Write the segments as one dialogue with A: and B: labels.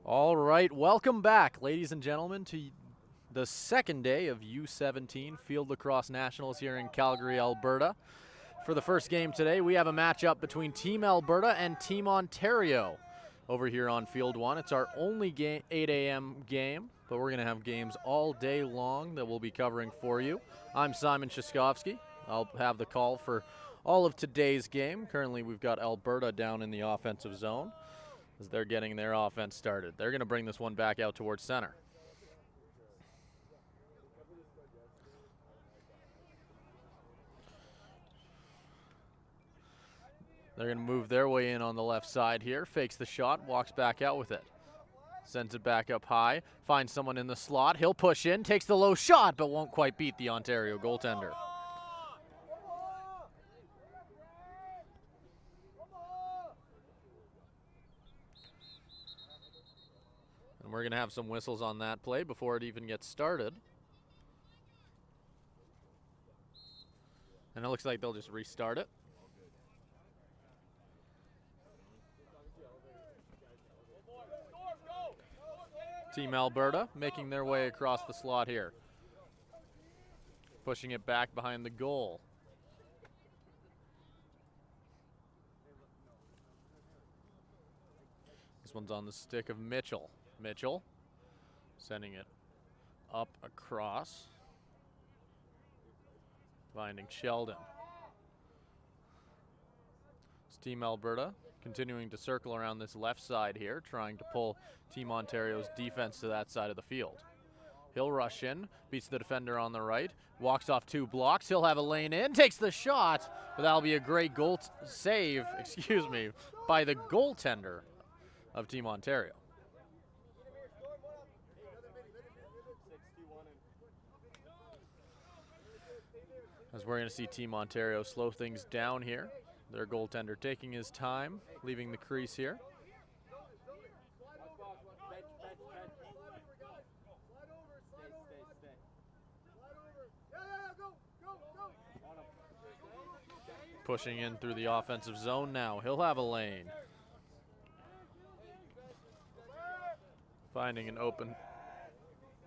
A: All right, welcome back, ladies and gentlemen, to the second day of U17 Field Lacrosse Nationals here in Calgary, Alberta. For the first game today, we have a matchup between Team Alberta and Team Ontario over here on Field 1. It's our only 8 a.m. game, but we're going to have games all day long that we'll be covering for you. I'm Simon Shaskovsky. I'll have the call for all of today's game. Currently, we've got Alberta down in the offensive zone as they're getting their offense started. They're going to bring this one back out towards center. They're going to move their way in on the left side here. Fakes the shot, walks back out with it. Sends it back up high, finds someone in the slot. He'll push in, takes the low shot, but won't quite beat the Ontario goaltender. And we're going to have some whistles on that play before it even gets started. And it looks like they'll just restart it. Team Alberta making their way across the slot here. Pushing it back behind the goal. This one's on the stick of Mitchell. Mitchell sending it up across. Finding Sheldon. It's Team Alberta continuing to circle around this left side here, trying to pull Team Ontario's defense to that side of the field. He'll rush in, beats the defender on the right, walks off 2 blocks. He'll have a lane in, takes the shot, but that'll be a great goal save, by the goaltender of Team Ontario. As we're going to see Team Ontario slow things down here. Their goaltender taking his time, leaving the crease here. Pushing in through the offensive zone now. He'll have a lane. Finding an open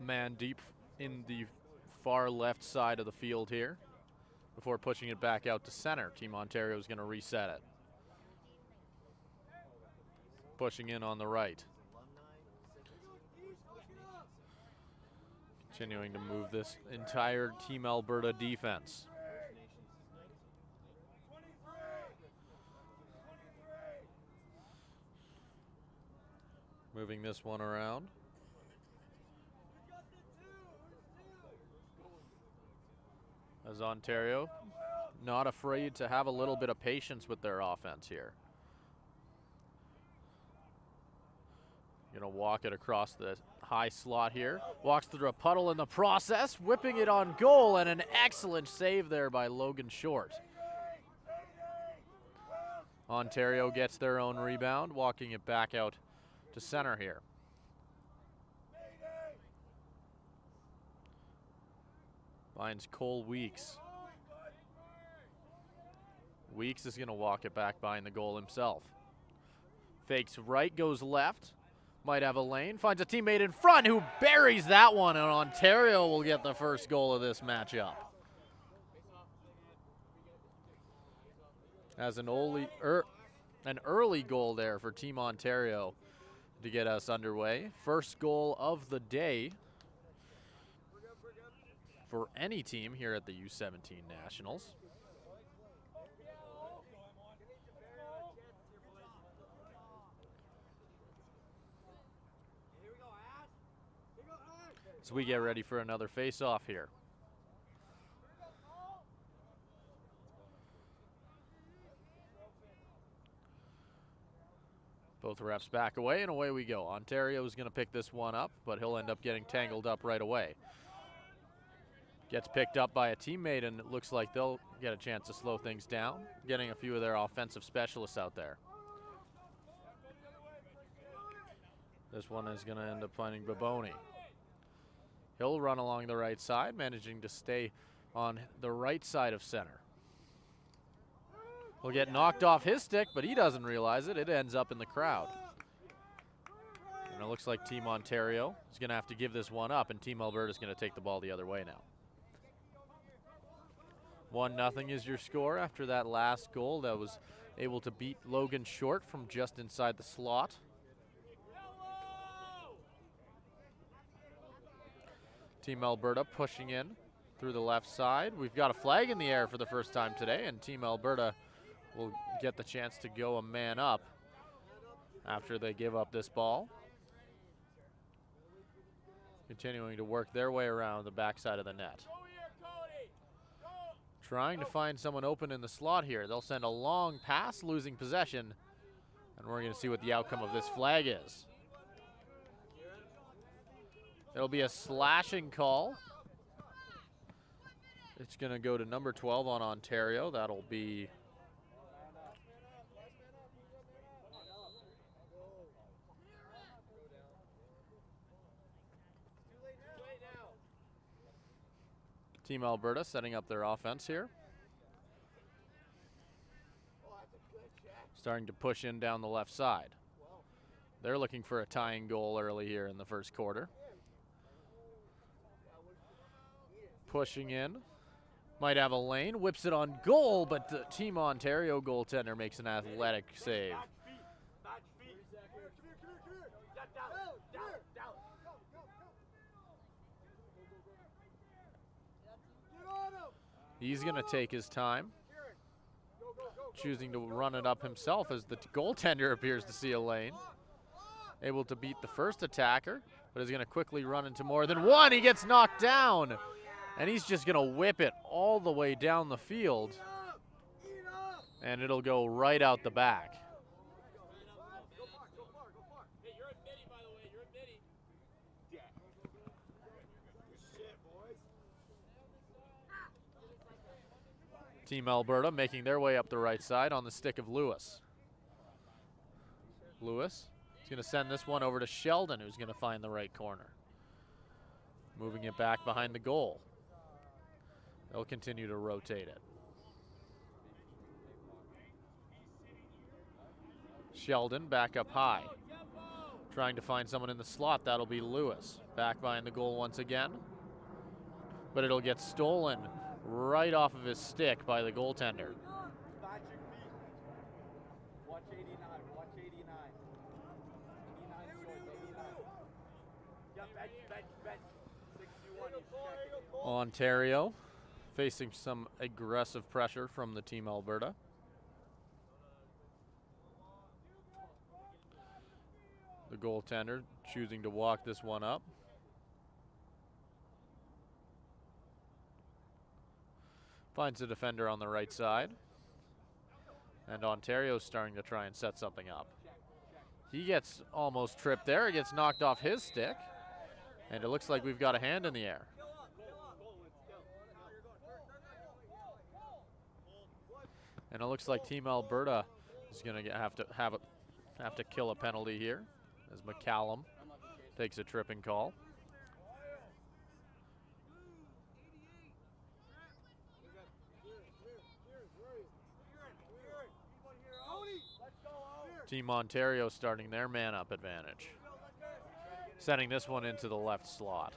A: man deep in the far left side of the field here before pushing it back out to center. Team Ontario is going to reset it. Pushing in on the right. Continuing to move this entire Team Alberta defense. Moving this one around. As Ontario not afraid to have a little bit of patience with their offense here. Gonna walk it across the high slot here. Walks through a puddle in the process, whipping it on goal, and an excellent save there by Logan Short. Ontario gets their own rebound, walking it back out to center here. Finds Cole Weeks. Weeks is going to walk it back behind the goal himself. Fakes right, goes left. Might have a lane. Finds a teammate in front who buries that one, and Ontario will get the first goal of this matchup. As an early goal there for Team Ontario to get us underway. First goal of the day for any team here at the U17 Nationals. So we get ready for another face-off here. Both refs back away, and away we go. Ontario is going to pick this one up, but he'll end up getting tangled up right away. Gets picked up by a teammate, and it looks like they'll get a chance to slow things down, getting a few of their offensive specialists out there. This one is going to end up finding Baboni. He'll run along the right side, managing to stay on the right side of center. Will get knocked off his stick, but he doesn't realize it. It ends up in the crowd. And it looks like Team Ontario is going to have to give this one up, and Team Alberta is going to take the ball the other way now. 1-0 is your score after that last goal that was able to beat Logan Short from just inside the slot. Team Alberta pushing in through the left side. We've got a flag in the air for the first time today, and Team Alberta will get the chance to go a man up after they give up this ball. Continuing to work their way around the backside of the net. Trying to find someone open in the slot here. They'll send a long pass, losing possession, and we're going to see what the outcome of this flag is. It'll be a slashing call. It's going to go to number 12 on Ontario. That'll be Team Alberta setting up their offense here. Starting to push in down the left side. They're looking for a tying goal early here in the first quarter. Pushing in. Might have a lane, whips it on goal, but the Team Ontario goaltender makes an athletic save. He's going to take his time, choosing to run it up himself as the goaltender appears to see a lane. Able to beat the first attacker, but is going to quickly run into more than one. He gets knocked down, and he's just going to whip it all the way down the field, and it'll go right out the back. Team Alberta making their way up the right side on the stick of Lewis. Lewis is going to send this one over to Sheldon, who's going to find the right corner. Moving it back behind the goal. They'll continue to rotate it. Sheldon back up high. Trying to find someone in the slot. That'll be Lewis. Back behind the goal once again. But it'll get stolen right off of his stick by the goaltender. Ontario facing some aggressive pressure from the Team Alberta. The goaltender choosing to walk this one up. Finds the defender on the right side. And Ontario's starting to try and set something up. He gets almost tripped there. He gets knocked off his stick. And it looks like we've got a hand in the air. And it looks like Team Alberta is going to have to kill a penalty here as McCallum takes a tripping call. Team Ontario starting their man-up advantage. Sending this one into the left slot.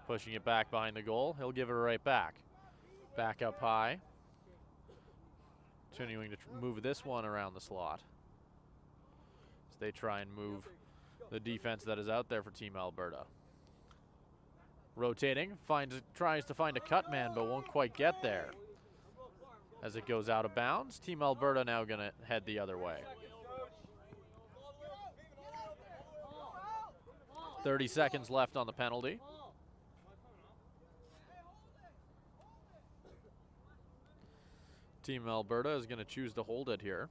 A: Pushing it back behind the goal. He'll give it right back. Back up high. Continuing to move this one around the slot. As they try and move the defense that is out there for Team Alberta. Rotating, tries to find a cut man, but won't quite get there. As it goes out of bounds, Team Alberta now going to head the other way. 30 seconds left on the penalty. Team Alberta is going to choose to hold it here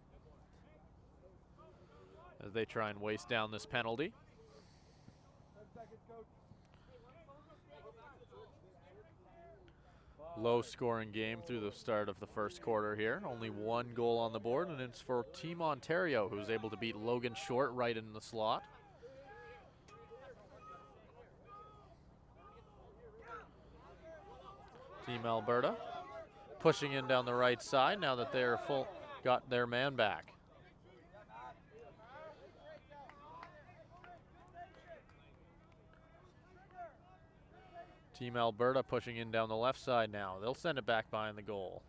A: as they try and waste down this penalty. Low scoring game through the start of the first quarter here. Only one goal on the board, and it's for Team Ontario, who's able to beat Logan Short right in the slot. Team Alberta pushing in down the right side now that they're got their man back. Team Alberta pushing in down the left side now. They'll send it back behind the goal.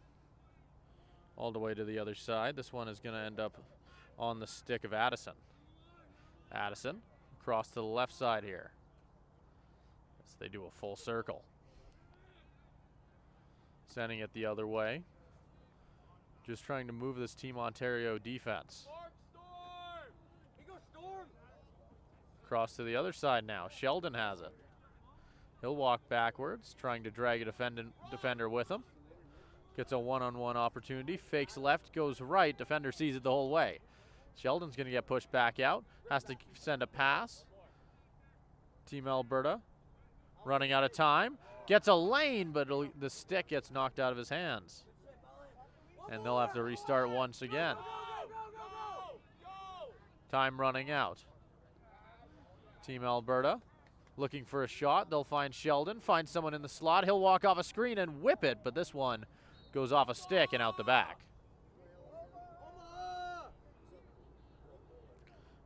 A: All the way to the other side. This one is going to end up on the stick of Addison. Addison across to the left side here. As they do a full circle. Sending it the other way. Just trying to move this Team Ontario defense. Across to the other side now. Sheldon has it. He'll walk backwards, trying to drag a defender with him. Gets a one-on-one opportunity. Fakes left, goes right. Defender sees it the whole way. Sheldon's going to get pushed back out. Has to send a pass. Team Alberta running out of time. Gets a lane, but the stick gets knocked out of his hands. And they'll have to restart once again. Time running out. Team Alberta looking for a shot. They'll find Sheldon, find someone in the slot. He'll walk off a screen and whip it, but this one goes off a stick and out the back.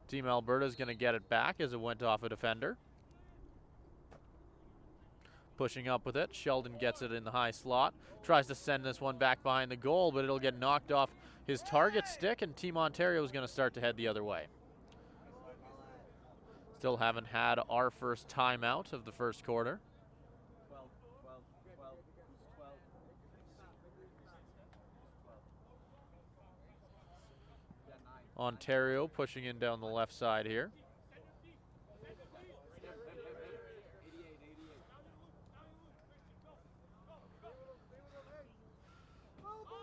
A: Team Alberta is going to get it back as it went off a defender. Pushing up with it. Sheldon gets it in the high slot. Tries to send this one back behind the goal, but it'll get knocked off his target stick, and Team Ontario is going to start to head the other way. Still haven't had our first timeout of the first quarter. Ontario pushing in down the left side here.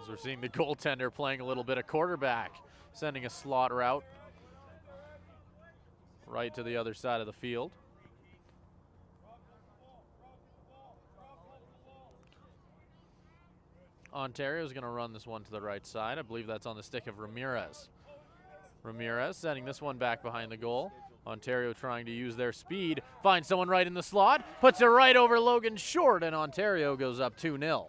A: As we're seeing the goaltender playing a little bit of quarterback, sending a slot route right to the other side of the field. Ontario is going to run this one to the right side. I believe that's on the stick of Ramirez. Ramirez sending this one back behind the goal. Ontario trying to use their speed. Finds someone right in the slot. Puts it right over Logan Short, and Ontario goes up 2-0.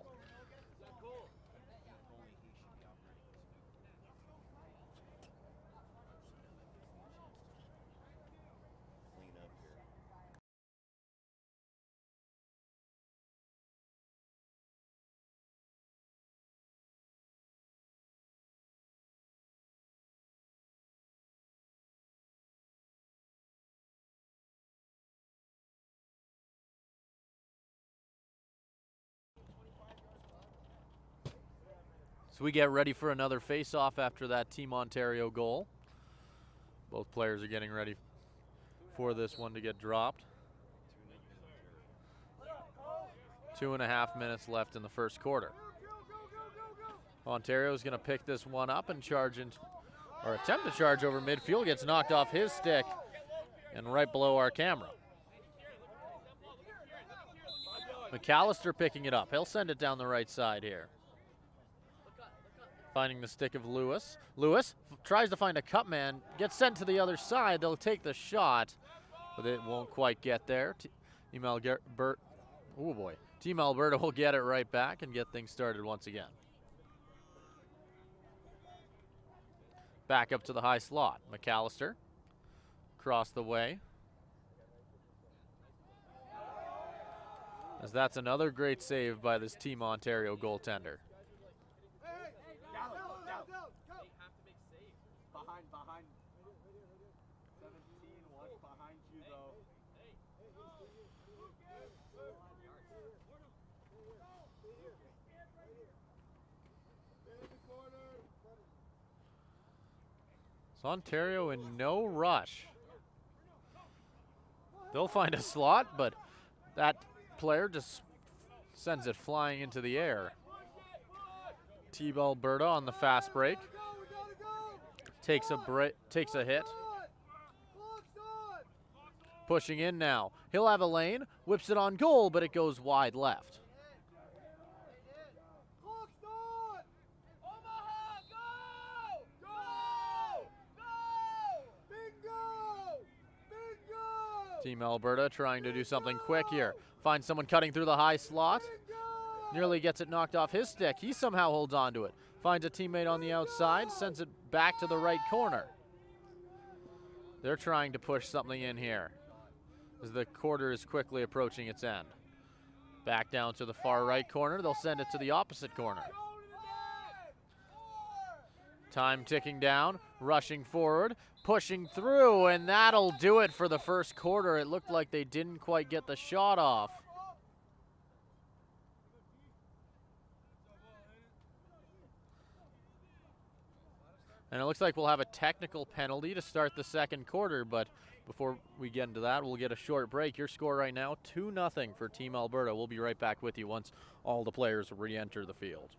A: So we get ready for another face-off after that Team Ontario goal. Both players are getting ready for this one to get dropped. 2.5 minutes left in the first quarter. Ontario is going to pick this one up and charge in, or attempt to charge over midfield. Gets knocked off his stick and right below our camera. McAllister picking it up. He'll send it down the right side here. Finding the stick of Lewis. Lewis tries to find a cut man, gets sent to the other side. They'll take the shot, but it won't quite get there. Team Alberta will get it right back and get things started once again. Back up to the high slot. McAllister across the way. As that's another great save by this Team Ontario goaltender.
B: Behind 17, watch behind you though.
A: So Ontario in no rush. They'll find a slot, but that player just sends it flying into the air. Team Alberta on the fast break. Takes a hit. Pushing in now. He'll have a lane, whips it on goal, but it goes wide left. Team Alberta trying to do something quick here. Finds someone cutting through the high slot. Nearly gets it knocked off his stick. He somehow holds on to it. Finds a teammate on the outside, sends it back to the right corner. They're trying to push something in here as the quarter is quickly approaching its end. Back down to the far right corner. They'll send it to the opposite corner. Time ticking down, rushing forward, pushing through, and that'll do it for the first quarter. It looked like they didn't quite get the shot off. And it looks like we'll have a technical penalty to start the second quarter, but before we get into that, we'll get a short break. Your score right now, 2-0 for Team Alberta. We'll be right back with you once all the players re-enter the field.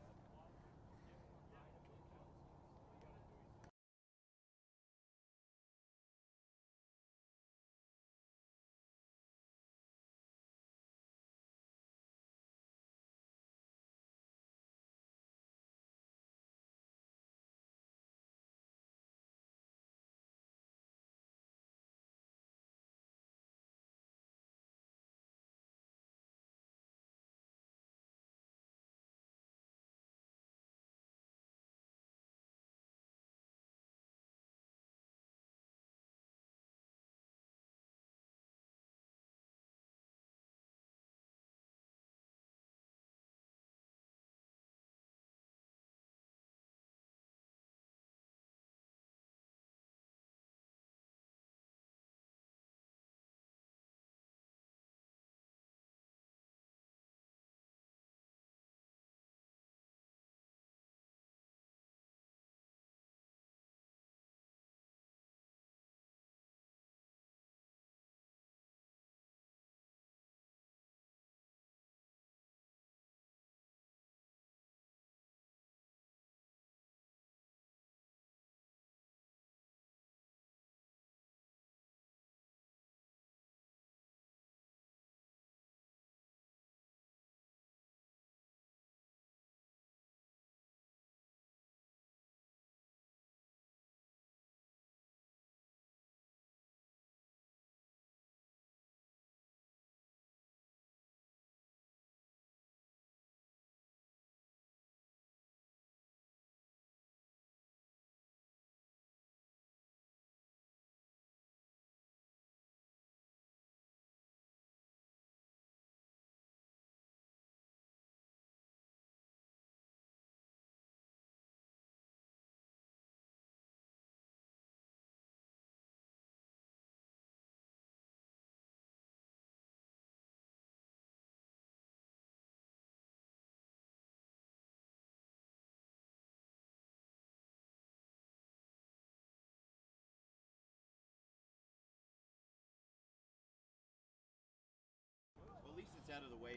B: At least it's out of the way.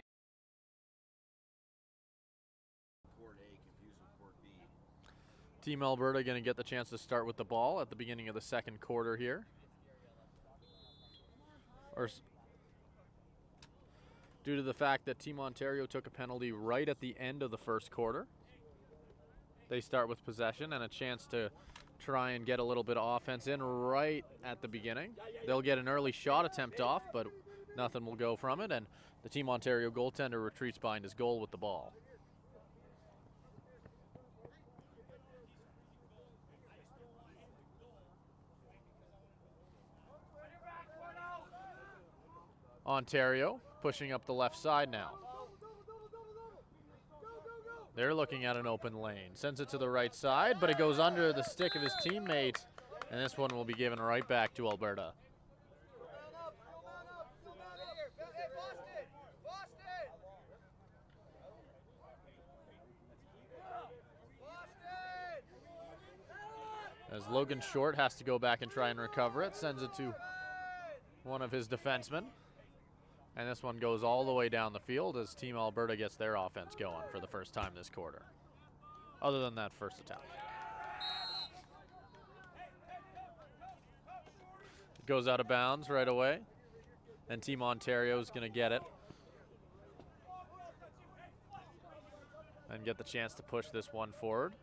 B: Court A confused with Court B.
A: Team Alberta going to get the chance to start with the ball at the beginning of the second quarter here. Due to the fact that Team Ontario took a penalty right at the end of the first quarter, they start with possession and a chance to try and get a little bit of offense in right at the beginning. They'll get an early shot attempt off, but nothing will go from it, and the Team Ontario goaltender retreats behind his goal with the ball. Ontario pushing up the left side now. They're looking at an open lane. Sends it to the right side, but it goes under the stick of his teammate, and this one will be given right back to Alberta. As Logan Short has to go back and try and recover it, sends it to one of his defensemen. And this one goes all the way down the field as Team Alberta gets their offense going for the first time this quarter, other than that first attack. It goes out of bounds right away, and Team Ontario is going to get it and get the chance to push this one forward.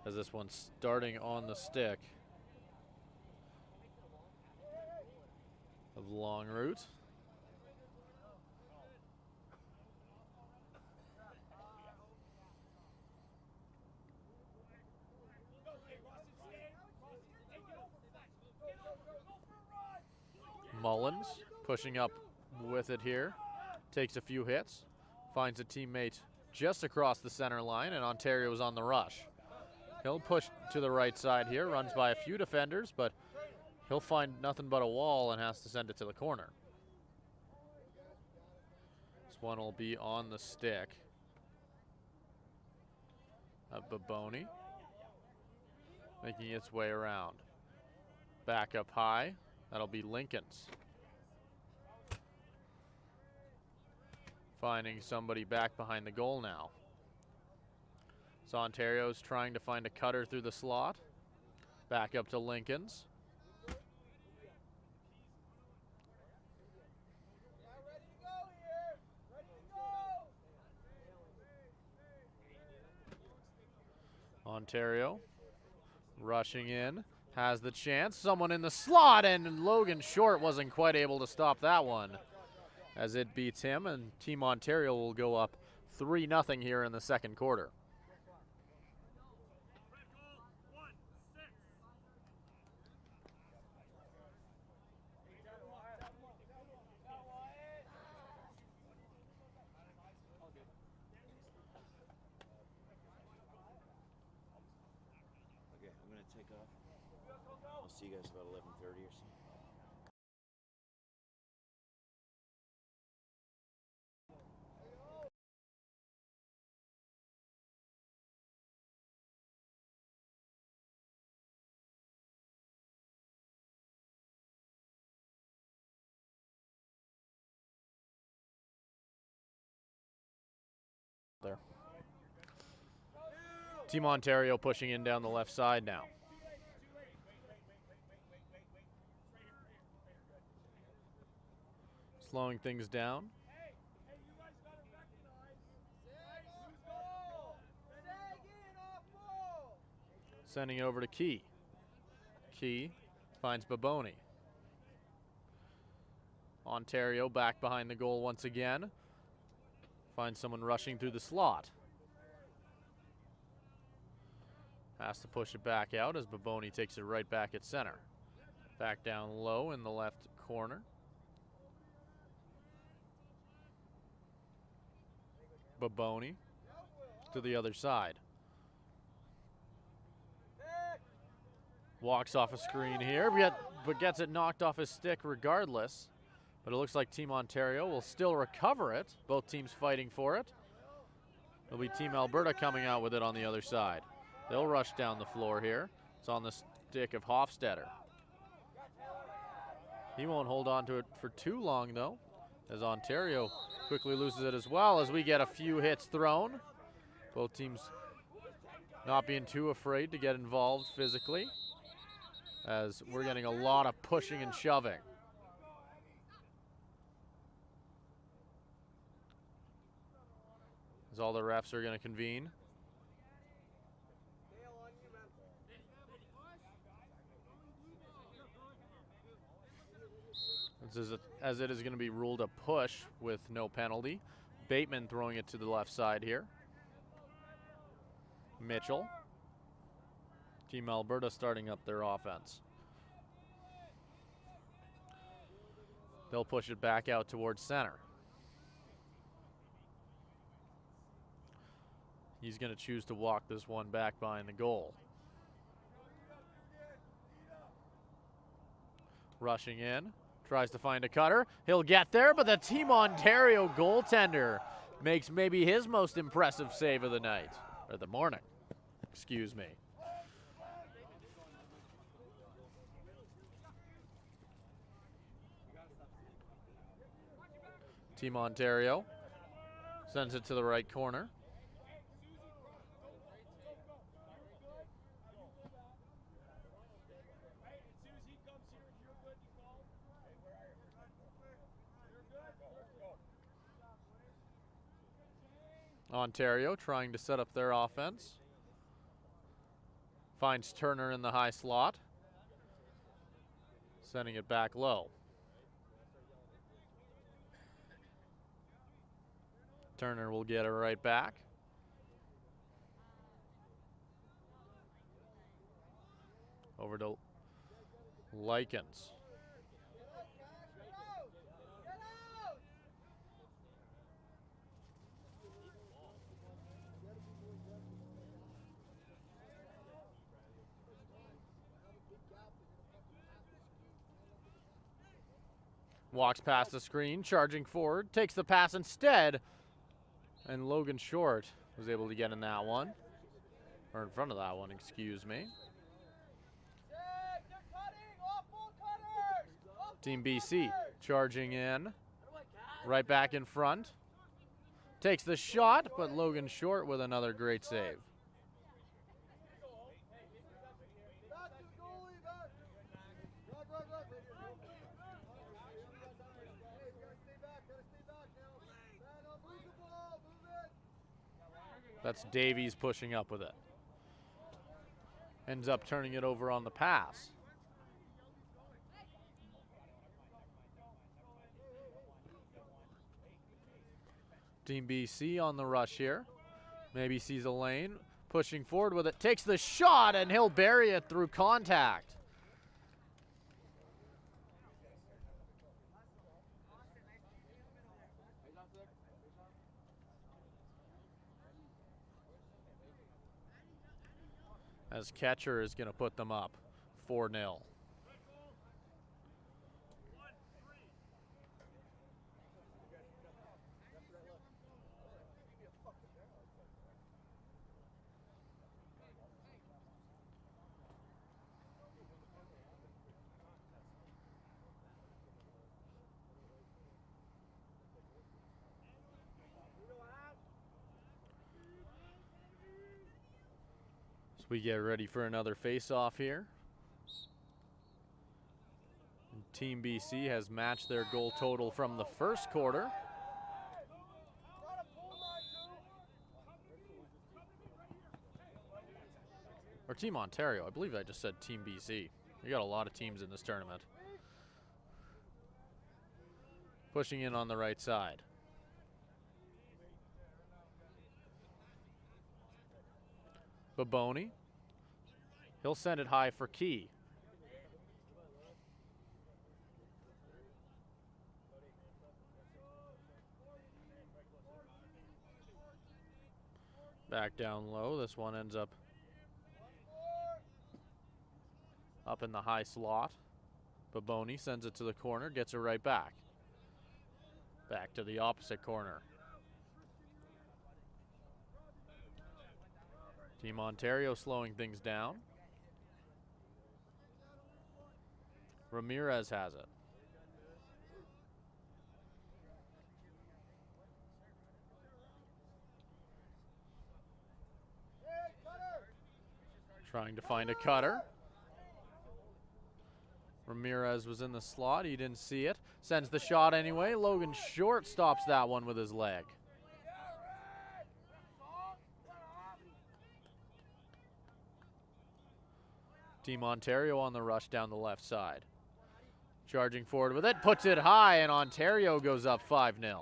A: As this one's starting on the stick of the long route. Mullins pushing up with it here. Takes a few hits. Finds a teammate just across the center line, and Ontario's on the rush. He'll push to the right side here. Runs by a few defenders, but he'll find nothing but a wall and has to send it to the corner. This one will be on the stick of Baboni. Making its way around. Back up high. That'll be Lincoln's. Finding somebody back behind the goal now. So Ontario's trying to find a cutter through the slot. Back up to Lincoln's. Ontario rushing in, has the chance. Someone in the slot, and Logan Short wasn't quite able to stop that one as it beats him, and Team Ontario will go up 3-0 here in the second quarter.
B: Okay, I'm gonna take off. I'll see you guys about 11:30 or so.
A: There. Team Ontario pushing in down the left side now. Slowing things down. Sending it over to Key. Key finds Baboni. Ontario back behind the goal once again. Finds someone rushing through the slot. Has to push it back out as Baboni takes it right back at center. Back down low in the left corner. Baboni to the other side. Walks off a screen here, but gets it knocked off his stick regardless. But it looks like Team Ontario will still recover it. Both teams fighting for it. It'll be Team Alberta coming out with it on the other side. They'll rush down the floor here. It's on the stick of Hofstetter. He won't hold on to it for too long though, as Ontario quickly loses it as well, as we get a few hits thrown. Both teams not being too afraid to get involved physically, as we're getting a lot of pushing and shoving. As all the refs are going to convene. As it is going to be ruled a push with no penalty. Bateman throwing it to the left side here. Mitchell. Team Alberta starting up their offense. They'll push it back out towards center. He's going to choose to walk this one back behind the goal. Rushing in. Tries to find a cutter. He'll get there, but the Team Ontario goaltender makes maybe his most impressive save of the night, or the morning, excuse me. Team Ontario sends it to the right corner. Ontario trying to set up their offense. Finds Turner in the high slot. Sending it back low. Turner will get it right back. Over to Likens. Walks past the screen, charging forward, takes the pass instead, and Logan Short was able to get in that one, or in front of that one, excuse me. Team BC charging in, right back in front. Takes the shot, but Logan Short with another great save. That's Davies pushing up with it. Ends up turning it over on the pass. Team BC on the rush here. Maybe sees a lane, pushing forward with it, takes the shot, and he'll bury it through contact. As catcher is going to put them up 4-0. We get ready for another face-off here. And Team BC has matched their goal total from the first quarter. Or Team Ontario, I believe I just said Team BC. We got a lot of teams in this tournament. Pushing in on the right side. Baboni. He'll send it high for Key. Back down low. This one ends up in the high slot. Baboni sends it to the corner, gets it right back. Back to the opposite corner. Team Ontario slowing things down. Ramirez has it. Trying to find a cutter. Ramirez was in the slot. He didn't see it. Sends the shot anyway. Logan Short stops that one with his leg. Team Ontario on the rush down the left side. Charging forward with it. Puts it high, and Ontario goes up 5-0.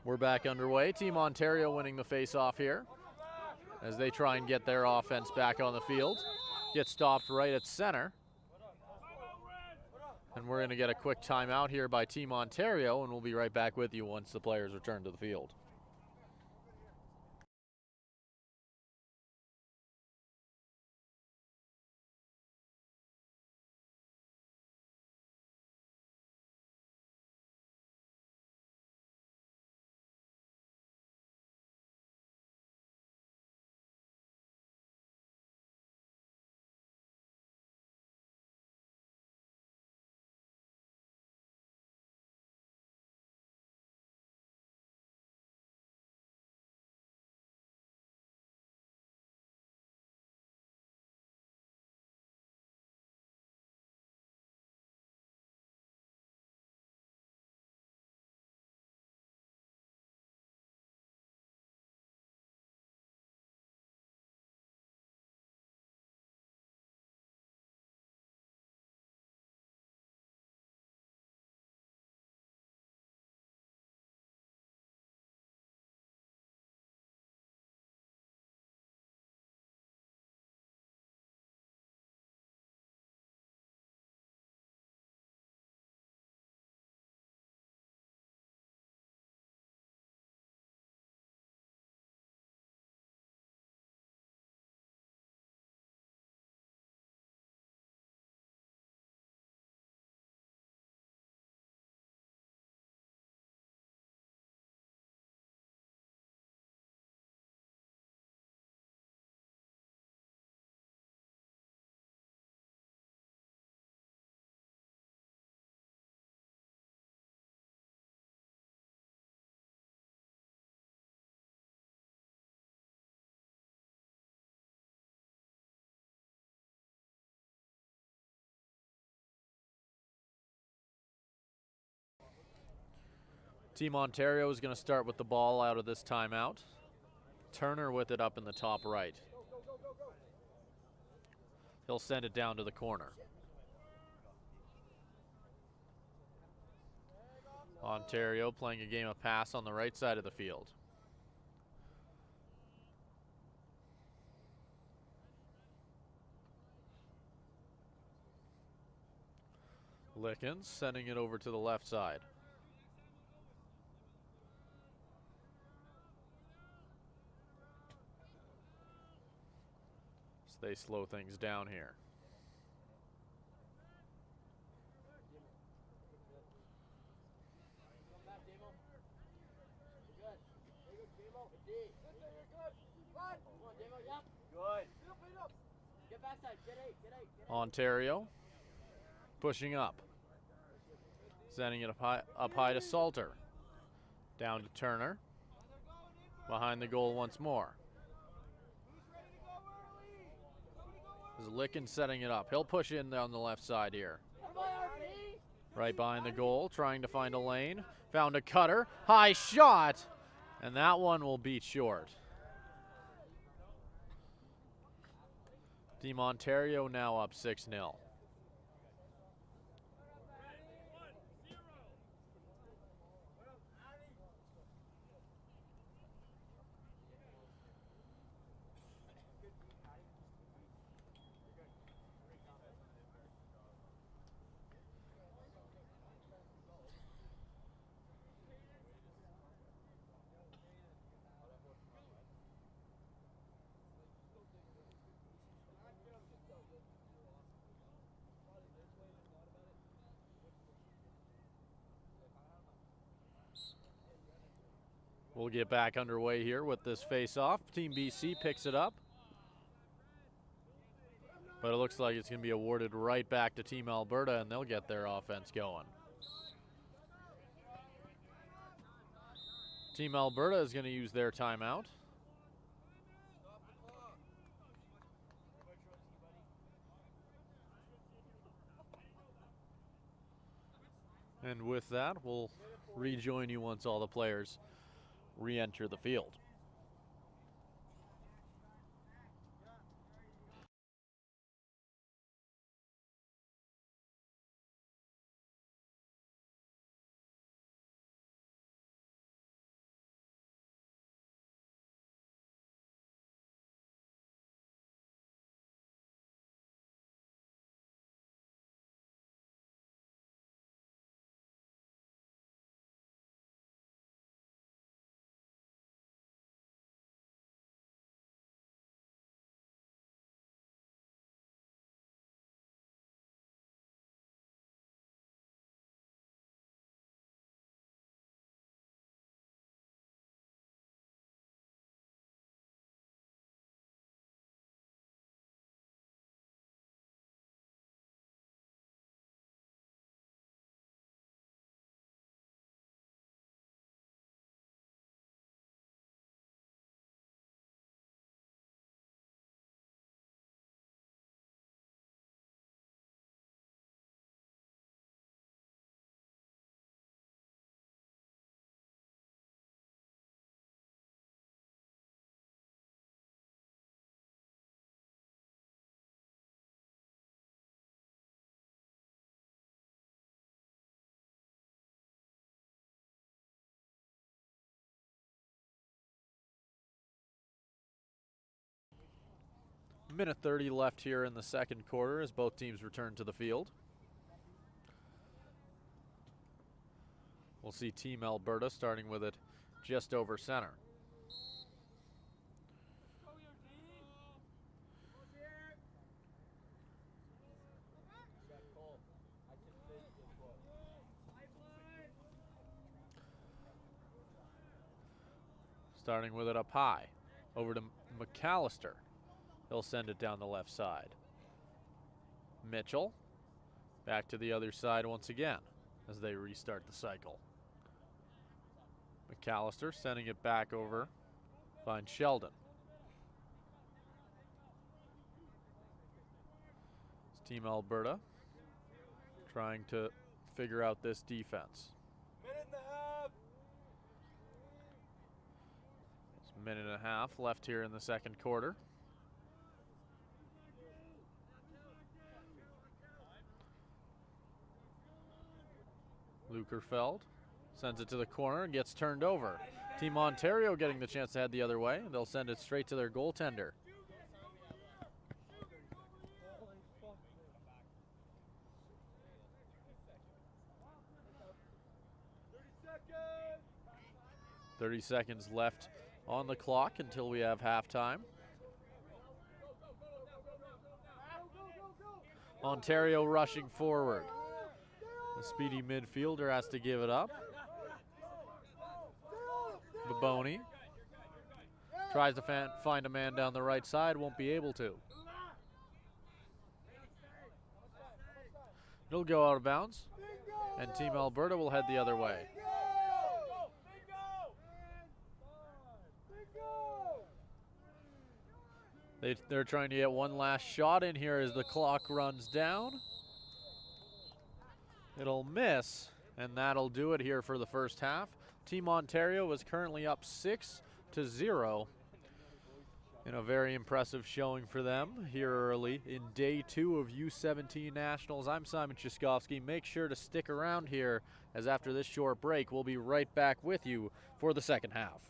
A: We're back underway. Team Ontario winning the face-off here as they try and get their offense back on the field. Get stopped right at center. And we're going to get a quick timeout here by Team Ontario, and we'll be right back with you once the players return to the field. Team Ontario is going to start with the ball out of this timeout. Turner with it up in the top right. He'll send it down to the corner. Ontario playing a game of pass on the right side of the field. Lickens sending it over to the left side. So they slow things down here. Ontario pushing up. Sending it up high to Salter. Down to Turner. Behind the goal once more. This is Lickens setting it up. He'll push in down the left side here. Right behind the goal, trying to find a lane. Found a cutter. High shot. And that one will beat short. Team Ontario now up 6-0. We'll get back underway here with this face-off. Team BC picks it up. But it looks like it's going to be awarded right back to Team Alberta, and they'll get their offense going. Team Alberta is going to use their timeout. And with that, we'll rejoin you once all the players re-enter the field. Minute 30 left here in the second quarter as both teams return to the field. We'll see Team Alberta starting with it just over center. Starting with it up high, over to McAllister. He'll send it down the left side. Mitchell back to the other side once again as they restart the cycle. McAllister sending it back over, finds Sheldon. It's Team Alberta trying to figure out this defense.
C: Minute and a half.
A: Minute and a half left here in the second quarter. Lukerfeld sends it to the corner and gets turned over. Team Ontario getting the chance to head the other way. They'll send it straight to their goaltender. .30 seconds left on the clock until we have halftime. Ontario rushing forward. The speedy midfielder has to give it up. Baboni tries to find a man down the right side, won't be able to. It'll go out of bounds, and Team Alberta will head the other way. They're trying to get one last shot in here as the clock runs down. It'll miss, and that'll do it here for the first half. Team Ontario is currently up 6-0 in a very impressive showing for them here early in day 2 of U17 Nationals. I'm Simon Chaskovsky. Make sure to stick around here, as after this short break, we'll be right back with you for the second half.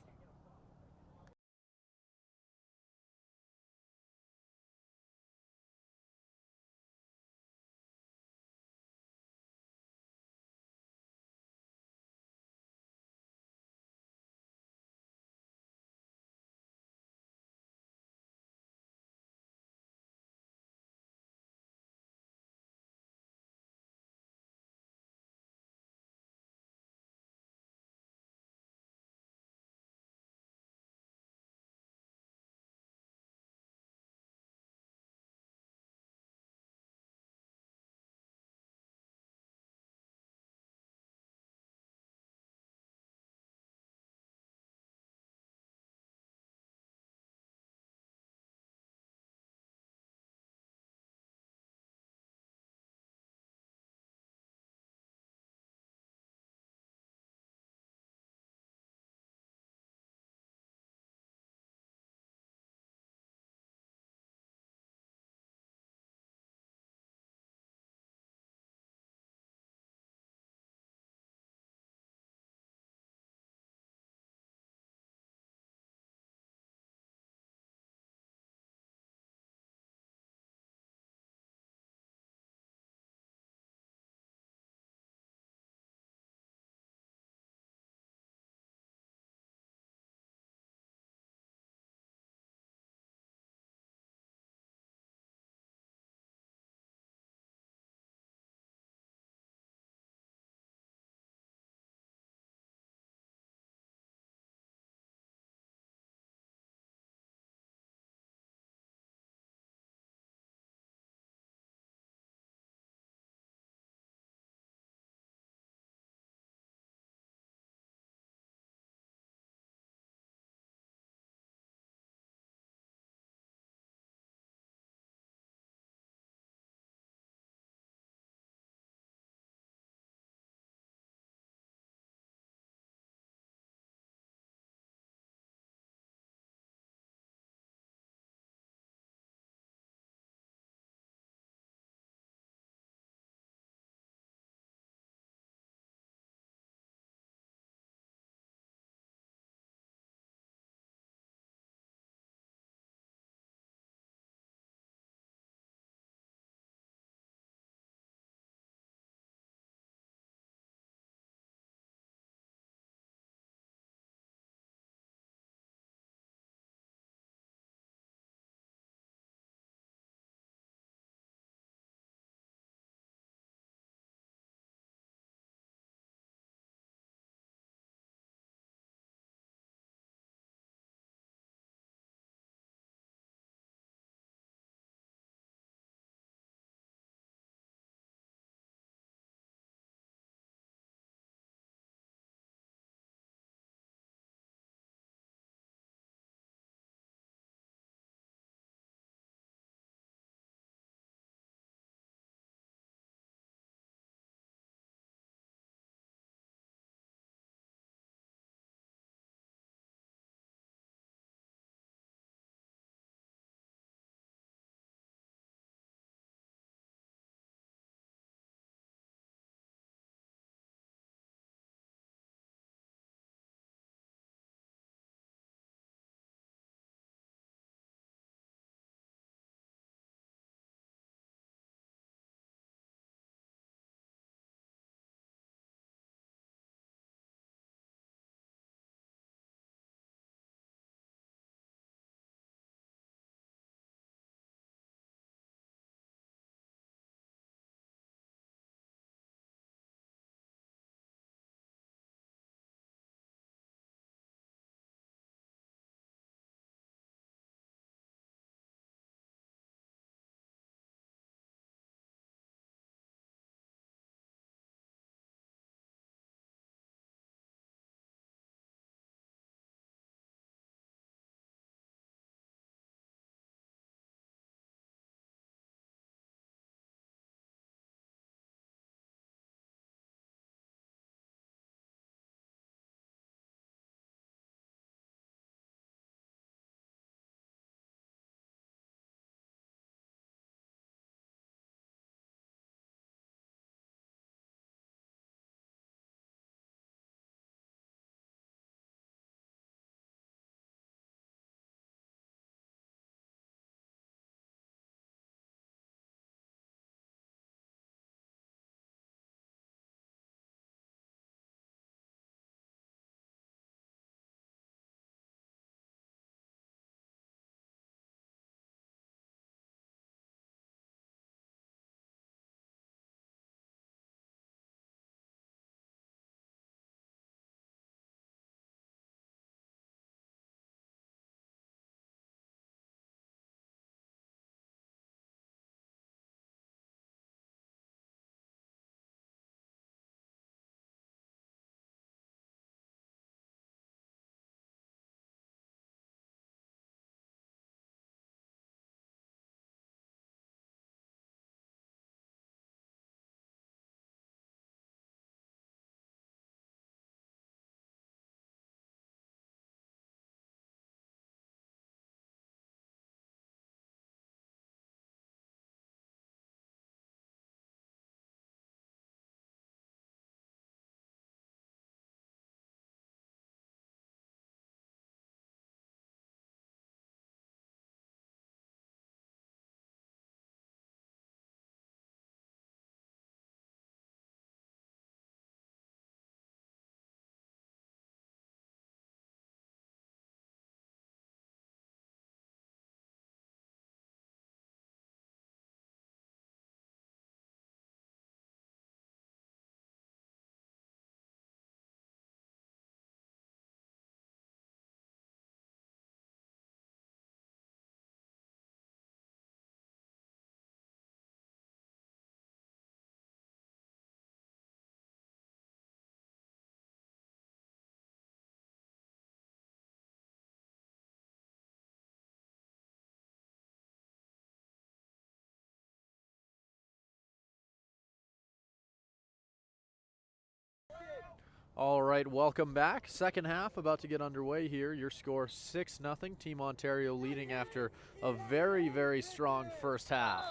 A: All right, welcome back. Second half about to get underway here. Your score 6-0. Team Ontario leading after a very, very strong first half.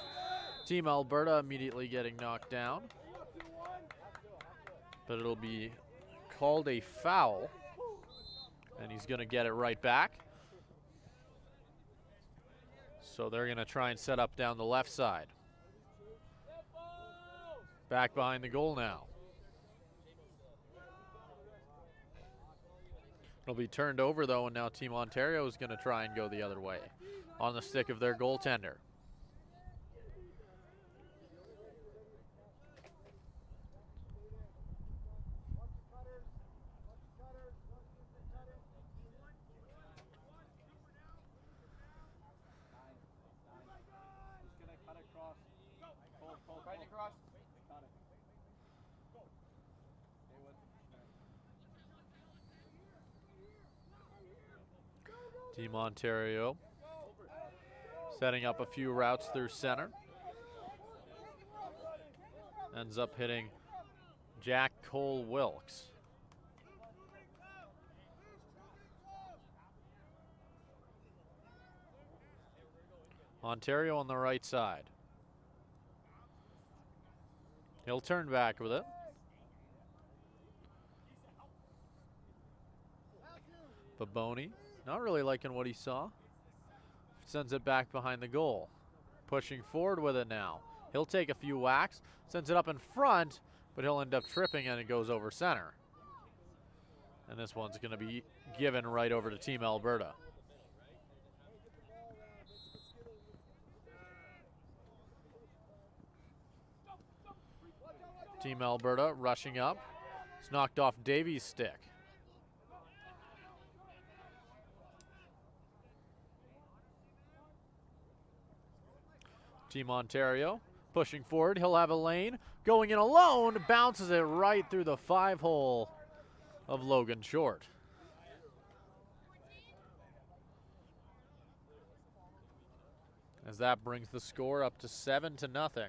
A: Team Alberta immediately getting knocked down, but it'll be called a foul, and he's going to get it right back. So they're going to try and set up down the left side. Back behind the goal now. It'll be turned over though, and now Team Ontario is going to try and go the other way on the stick of their goaltender. Team Ontario setting up a few routes through center. Ends up hitting Jack Cole Wilkes. Ontario on the right side. He'll turn back with it. Baboni, not really liking what he saw. Sends it back behind the goal. Pushing forward with it now. He'll take a few whacks, sends it up in front, but he'll end up tripping and it goes over center. And this one's going to be given right over to Team Alberta. Team Alberta rushing up. It's knocked off Davies' stick. Team Ontario pushing forward. He'll have a lane. Going in alone. Bounces it right through the 5-hole of Logan Short. As that brings the score up to 7-0.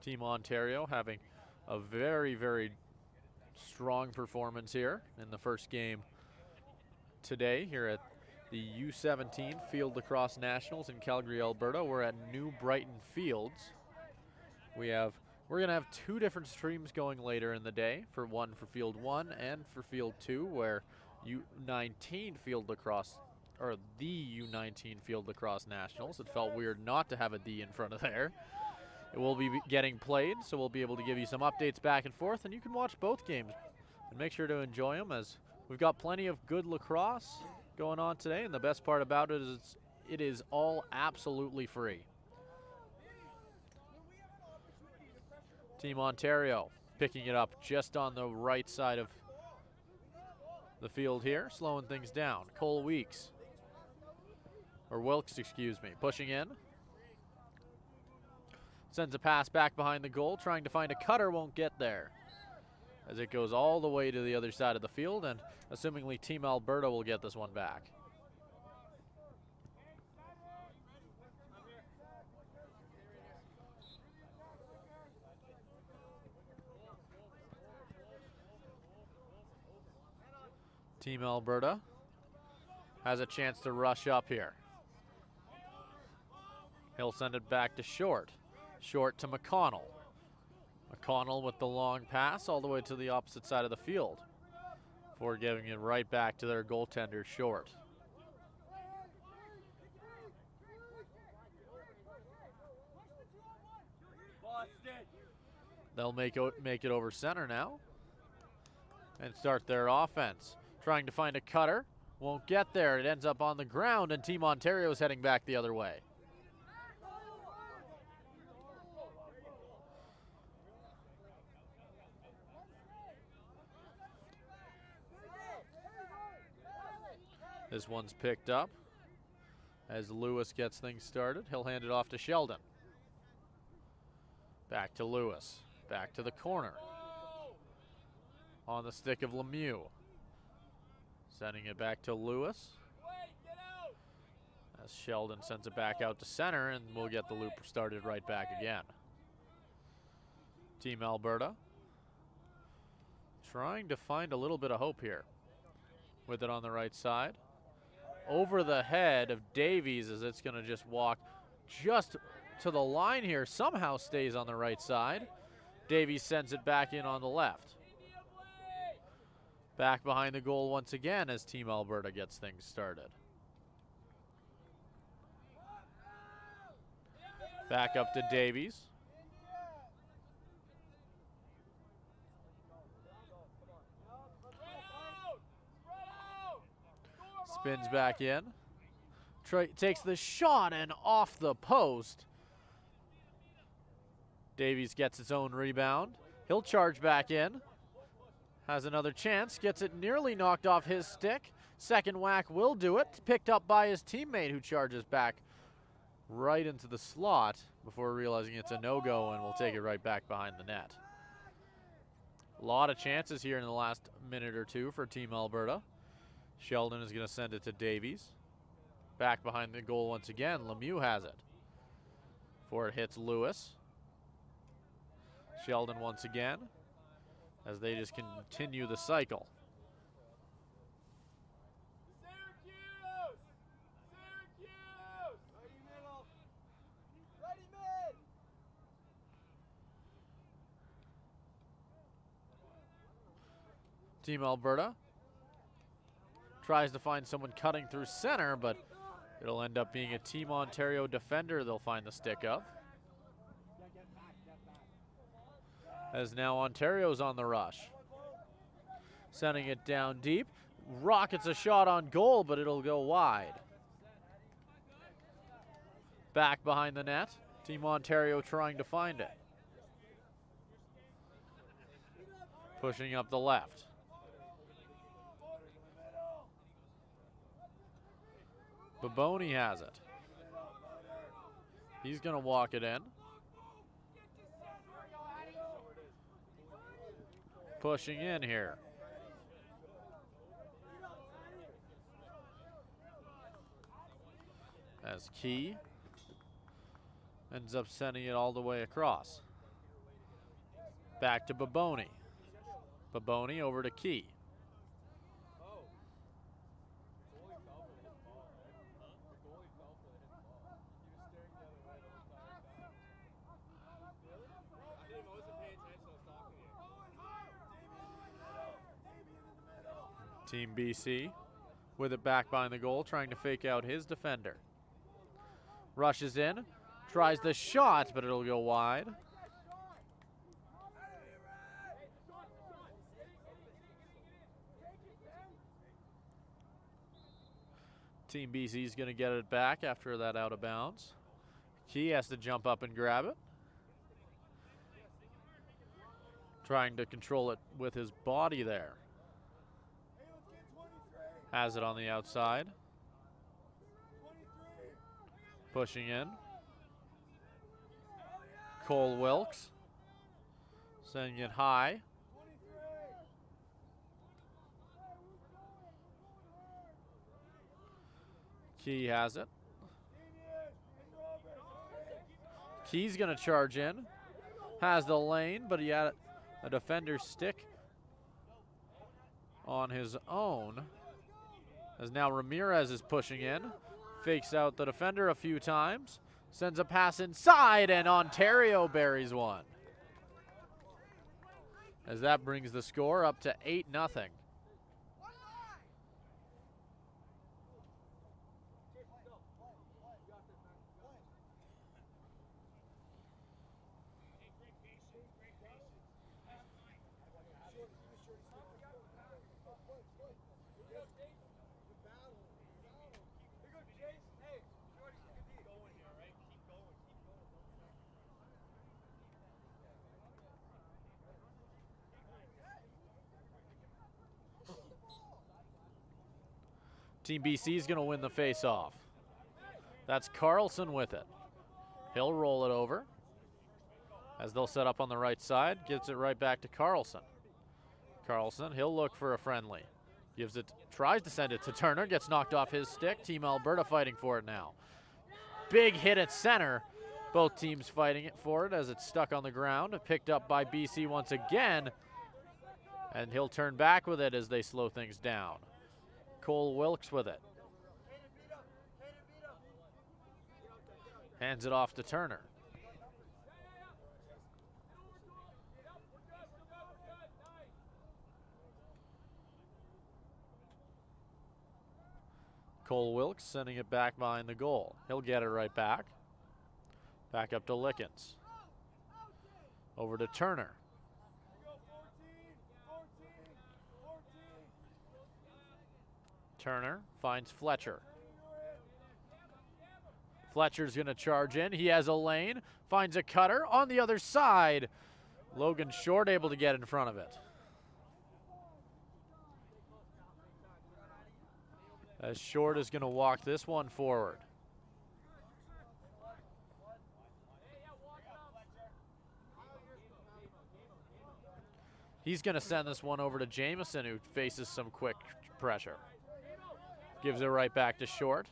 A: Team Ontario having a very, very strong performance here in the first game today here at the U17 Field Lacrosse Nationals in Calgary, Alberta. We're at New Brighton Fields. We're going to have two different streams going later in the day, for Field 1 and for Field 2, where U19 Field Lacrosse, or the U19 Field Lacrosse Nationals. It felt weird not to have a D in front of there. It will be getting played, so we'll be able to give you some updates back and forth, and you can watch both games and make sure to enjoy them, as we've got plenty of good lacrosse going on today, and the best part about it is it is all absolutely free. Team Ontario picking it up just on the right side of the field here, slowing things down. Cole Wilkes, excuse me, pushing in. Sends a pass back behind the goal, trying to find a cutter, won't get there, as it goes all the way to the other side of the field, and assumingly Team Alberta will get this one back. Team Alberta has a chance to rush up here. He'll send it back to Short. Short to McConnell. McConnell with the long pass all the way to the opposite side of the field before giving it right back to their goaltender, Short. They'll make it over center now and start their offense. Trying to find a cutter. Won't get there. It ends up on the ground, and Team Ontario is heading back the other way. This one's picked up as Lewis gets things started. He'll hand it off to Sheldon. Back to Lewis. Back to the corner. On the stick of Lemieux. Sending it back to Lewis. As Sheldon sends it back out to center, and we'll get the loop started right back again. Team Alberta trying to find a little bit of hope here with it on the right side. Over the head of Davies as it's going to just walk just to the line here. Somehow stays on the right side. Davies sends it back in on the left. Back behind the goal once again as Team Alberta gets things started. Back up to Davies. Spins back in. Takes the shot and off the post. Davies gets its own rebound. He'll charge back in. Has another chance. Gets it nearly knocked off his stick. Second whack will do it. Picked up by his teammate who charges back right into the slot before realizing it's a no-go and will take it right back behind the net. A lot of chances here in the last minute or two for Team Alberta. Sheldon is going to send it to Davies. Back behind the goal once again. Lemieux has it. Before it hits Lewis. Sheldon once again as they just continue the cycle. Team Alberta tries to find someone cutting through center, but it'll end up being a Team Ontario defender they'll find the stick of. As now Ontario's on the rush. Sending it down deep. Rockets a shot on goal, but it'll go wide. Back behind the net. Team Ontario trying to find it. Pushing up the left. Baboni has it. He's going to walk it in. Pushing in here. As Key ends up sending it all the way across. Back to Baboni. Baboni over to Key. Team BC with it back behind the goal, trying to fake out his defender. Rushes in, tries the shot, but it'll go wide. Team BC is going to get it back after that out of bounds. Key has to jump up and grab it. Trying to control it with his body there. Has it on the outside. Pushing in. Cole Wilkes. Sending it high. Key has it. Key's going to charge in. Has the lane, but he had a defender's stick on his own. As now Ramirez is pushing in. Fakes out the defender a few times. Sends a pass inside, and Ontario buries one. As that brings the score up to 8-0. Team BC is going to win the face-off. That's Carlson with it. He'll roll it over as they'll set up on the right side. Gets it right back to Carlson. Carlson, he'll look for a friendly. Gives it, tries to send it to Turner. Gets knocked off his stick. Team Alberta fighting for it now. Big hit at center. Both teams fighting it for it as it's stuck on the ground. Picked up by BC once again And he'll turn back with it as they slow things down. Cole Wilkes with it. Hands it off to Turner. Cole Wilkes sending it back behind the goal. He'll get it right back. Back up to Lickens. Over to Turner. Turner finds Fletcher. Fletcher's going to charge in. He has a lane. Finds a cutter on the other side. Logan Short able to get in front of it. As Short is going to walk this one forward. He's going to send this one over to Jamison, who faces some quick pressure. Gives it right back to Short.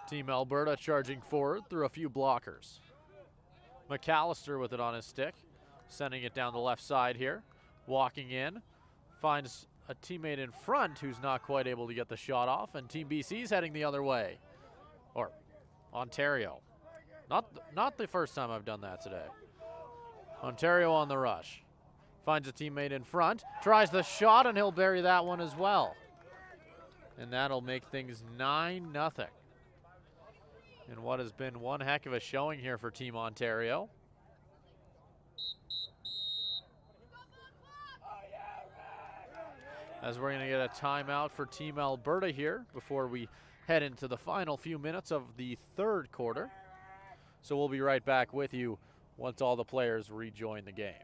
A: Team Alberta charging forward through a few blockers. McAllister with it on his stick, sending it down the left side here. Walking in, finds a teammate in front who's not quite able to get the shot off, and Team BC's heading the other way. Or Ontario. Not the first time I've done that today. Ontario on the rush. Finds a teammate in front, tries the shot, and he'll bury that one as well. And that'll make things 9-0. In what has been one heck of a showing here for Team Ontario. As we're going to get a timeout for Team Alberta here before we head into the final few minutes of the third quarter. So we'll be right back with you once all the players rejoin the game.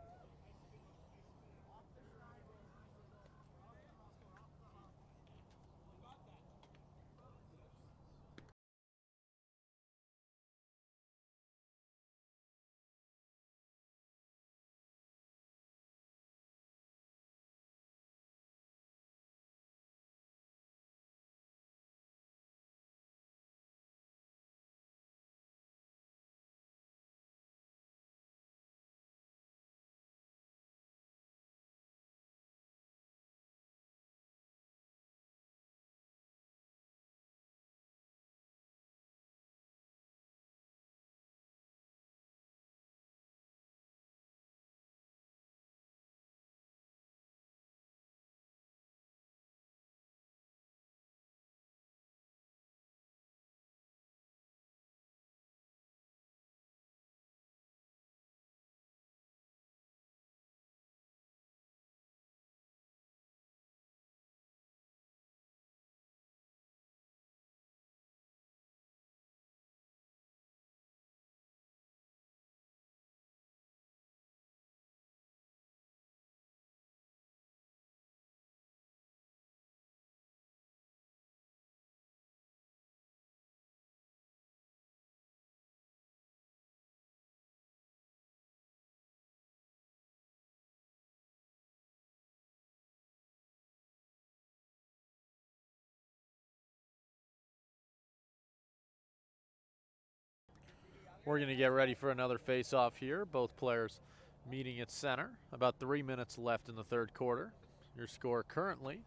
A: We're going to get ready for another face-off here. Both players meeting at center. About 3 minutes left in the third quarter. Your score currently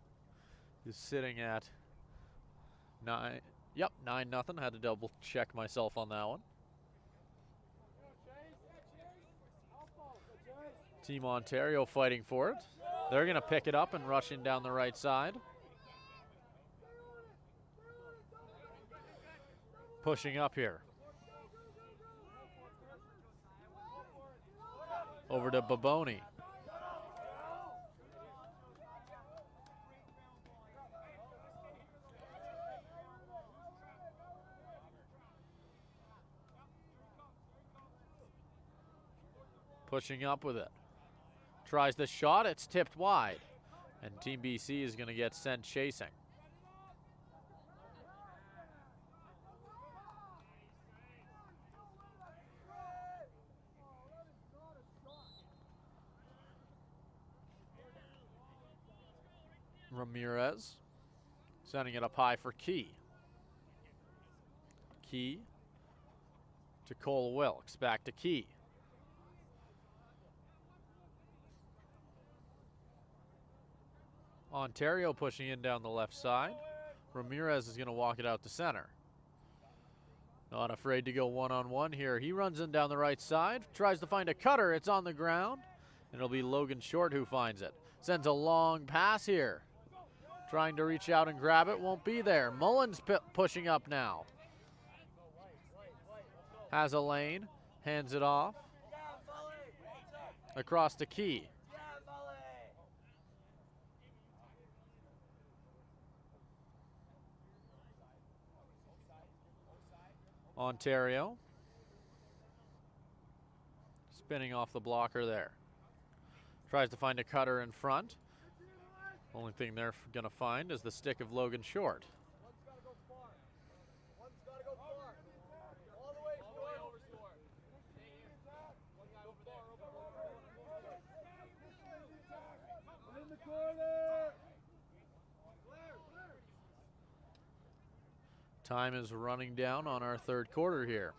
A: is sitting at 9-0. Had to double check myself on that one. Team Ontario fighting for it. They're going to pick it up and rush in down the right side. Pushing up here. Over to Baboni. Pushing up with it. Tries the shot, it's tipped wide. And Team BC is going to get sent chasing. Ramirez sending it up high for Key. Key to Cole Wilkes, back to Key. Ontario pushing in down the left side. Ramirez is going to walk it out to center. Not afraid to go one-on-one here. He runs in down the right side, tries to find a cutter. It's on the ground, and it'll be Logan Short who finds it. Sends a long pass here. Trying to reach out and grab it, won't be there. Mullins pushing up now. Has a lane, hands it off. Across to Key. Ontario. Spinning off the blocker there. Tries to find a cutter in front. Only thing they're going to find is the stick of Logan Short. Time is running down on our third quarter here.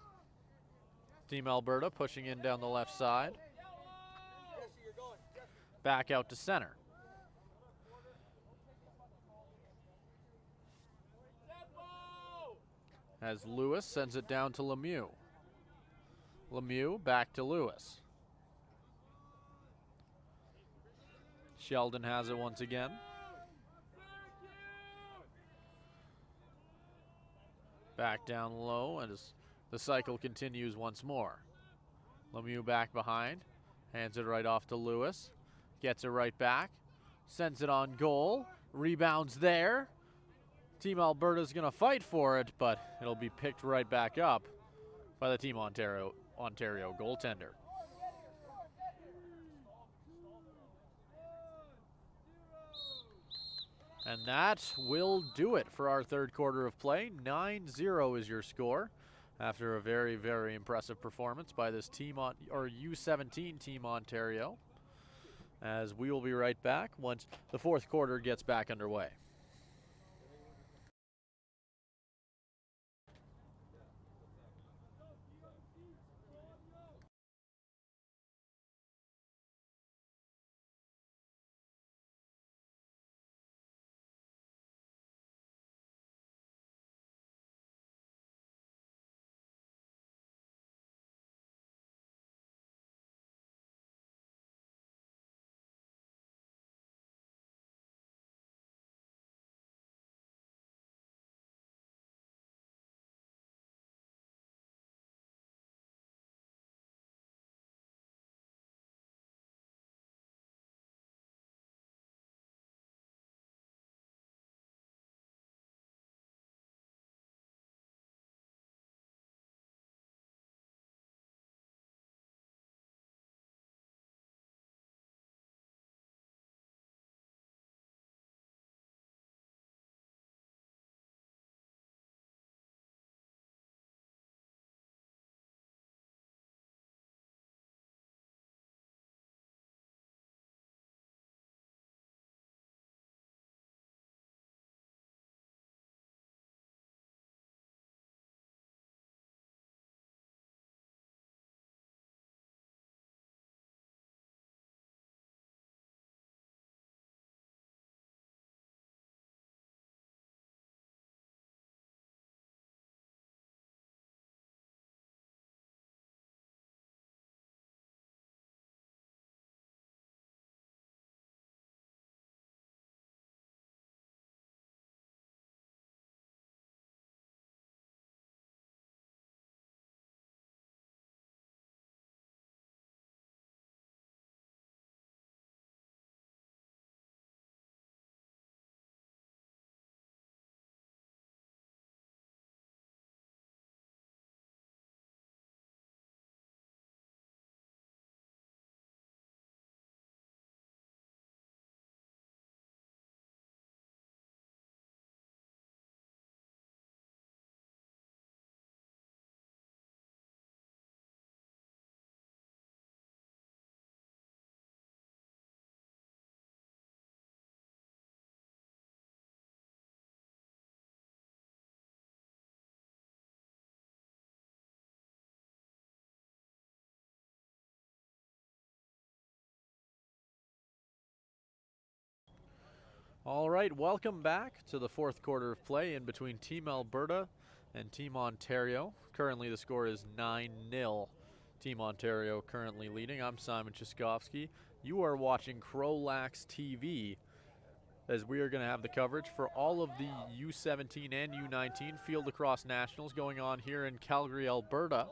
A: Team Alberta pushing in down the left side. Back out to center. As Lewis sends it down to Lemieux. Lemieux back to Lewis. Sheldon has it once again. Back down low as the cycle continues once more. Lemieux back behind. Hands it right off to Lewis. Gets it right back. Sends it on goal. Rebounds there. Team Alberta's going to fight for it, but it'll be picked right back up by the Team Ontario goaltender. And that will do it for our third quarter of play. 9-0 is your score after a very, very impressive performance by this team U17 Team Ontario. As we will be right back once the fourth quarter gets back underway. All right, welcome back to the fourth quarter of play in between Team Alberta and Team Ontario. Currently the score is 9-0. Team Ontario currently leading. I'm Simon Chaskovsky. You are watching CROW LAX TV as we are going to have the coverage for all of the U17 and U19 Field Lacrosse Nationals going on here in Calgary, Alberta,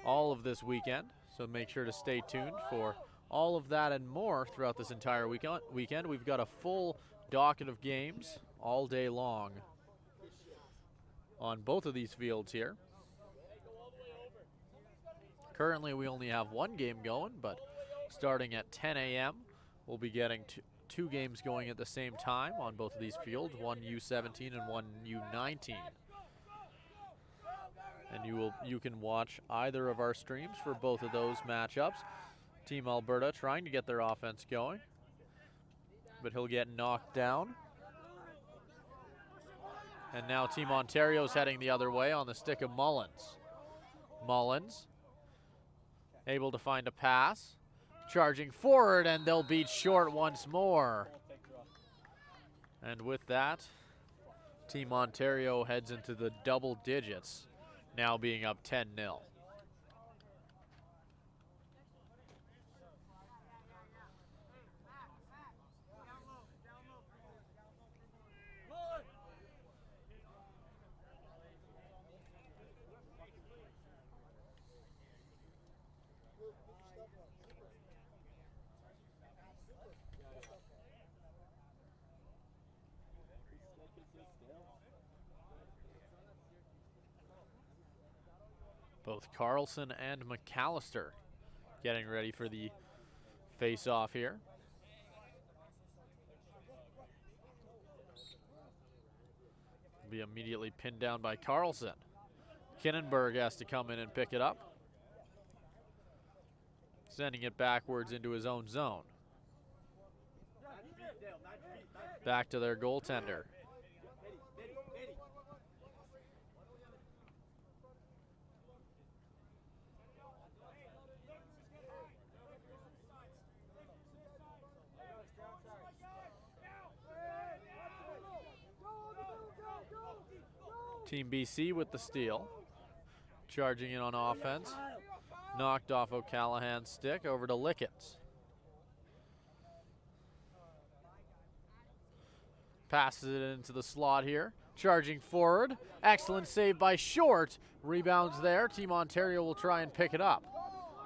A: all of this weekend. So make sure to stay tuned for all of that and more throughout this entire weekend. We've got a full docket of games all day long on both of these fields here. Currently we only have one game going, but starting at 10 a.m. we'll be getting two games going at the same time on both of these fields, one U17 and one U19. And you can watch either of our streams for both of those matchups. Team Alberta trying to get their offense going, but he'll get knocked down. And now Team Ontario's heading the other way on the stick of Mullins. Mullins able to find a pass, charging forward, and they'll beat short once more. And with that, Team Ontario heads into the double digits, now being up 10-0. Both Carlson and McAllister getting ready for the face-off here. Be immediately pinned down by Carlson. Kinnenberg has to come in and pick it up, sending it backwards into his own zone. Back to their goaltender. Team BC with the steal. Charging in on offense. Knocked off O'Callahan's stick over to Lickens. Passes it into the slot here. Charging forward. Excellent save by Short. Rebounds there. Team Ontario will try and pick it up.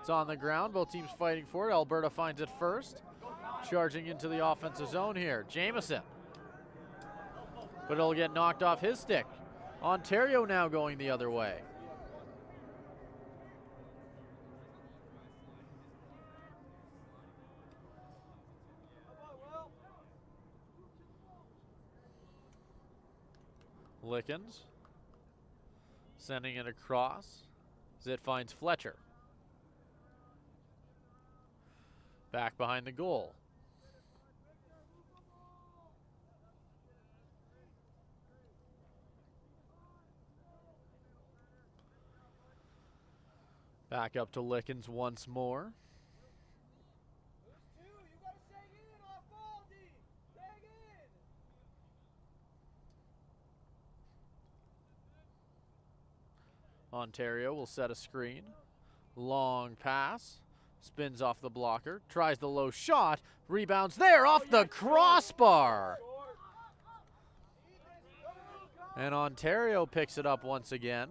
A: It's on the ground. Both teams fighting for it. Alberta finds it first. Charging into the offensive zone here. Jamieson. But it'll get knocked off his stick. Ontario now going the other way. Lickens sending it across as it finds Fletcher. Back behind the goal. Back up to Lickens once more. Ontario will set a screen. Long pass. Spins off the blocker. Tries the low shot. Rebounds there off the crossbar. And Ontario picks it up once again.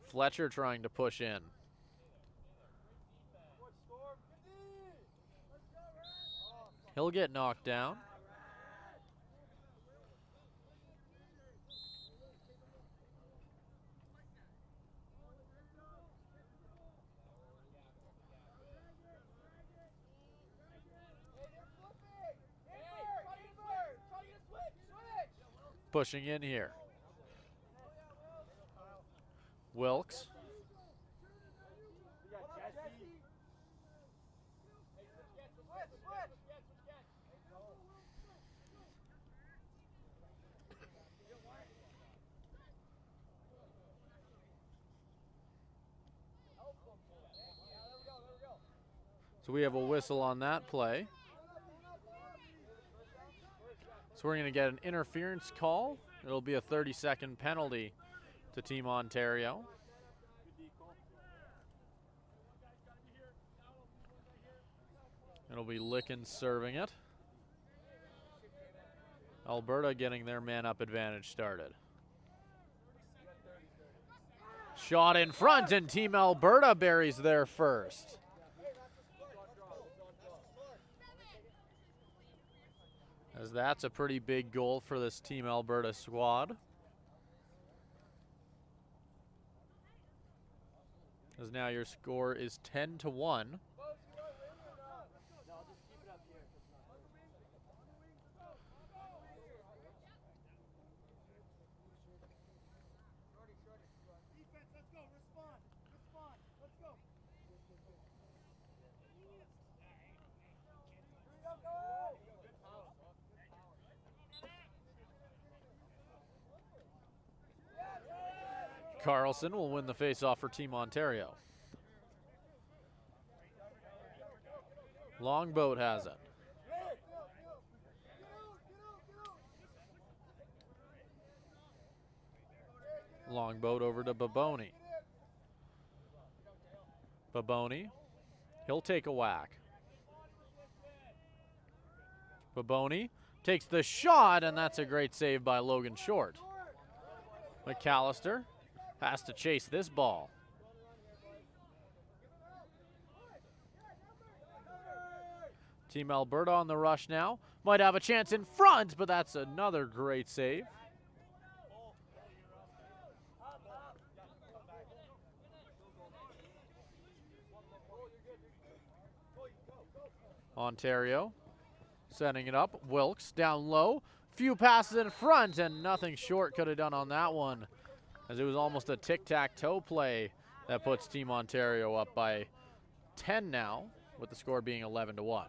A: Fletcher trying to push in. He'll get knocked down. Pushing in here. Wilkes. So we have a whistle on that play. So we're going to get an interference call. It'll be a 30-second penalty to Team Ontario. It'll be Licken serving it. Alberta getting their man-up advantage started. Shot in front, and Team Alberta buries their first. As that's a pretty big goal for this Team Alberta squad. As now your score is 10-1. Carlson will win the faceoff for Team Ontario. Longboat has it. Longboat over to Baboni. Baboni, he'll take a whack. Baboni takes the shot, and that's a great save by Logan Short. McAllister has to chase this ball. Team Alberta on the rush now. Might have a chance in front, but that's another great save. Ontario setting it up. Wilkes down low. Few passes in front, and nothing Short could have done on that one, as it was almost a tic-tac-toe play that puts Team Ontario up by 10 now, with the score being 11-1.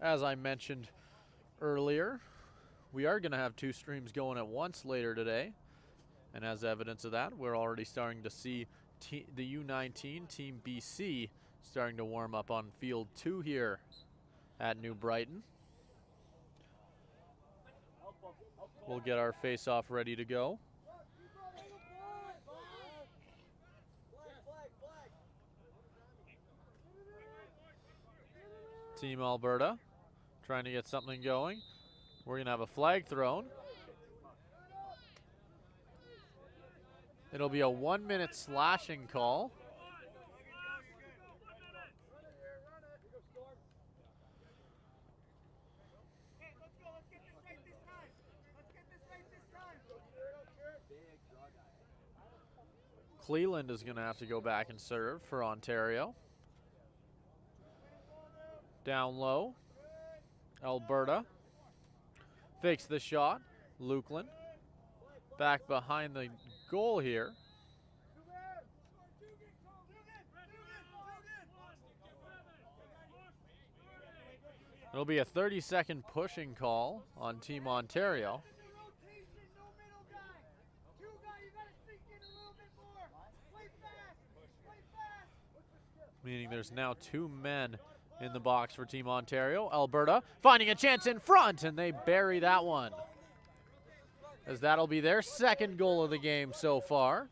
A: As I mentioned earlier, we are going to have two streams going at once later today. And as evidence of that, we're already starting to see the U19 Team BC starting to warm up on field 2 here at New Brighton. We'll get our face-off ready to go. Team Alberta trying to get something going. We're going to have a flag thrown. It'll be a 1-minute slashing call. Cleland is going to have to go back and serve for Ontario. Down low, Alberta fakes the shot. Lukeland back behind the goal here. It'll be a 30-second pushing call on Team Ontario. Meaning there's now 2 men in the box for Team Ontario. Alberta finding a chance in front, and they bury that one, as that'll be their second goal of the game so far.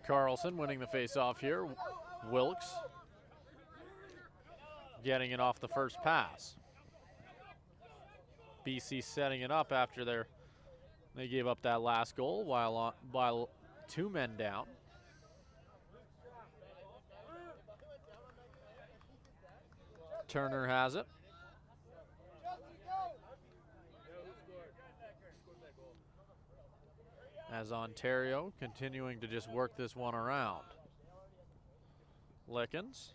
A: Carlson winning the face-off here. Wilkes getting it off the first pass. BC setting it up after they gave up that last goal while 2 men down. Turner has it. As Ontario continuing to just work this one around. Lickens.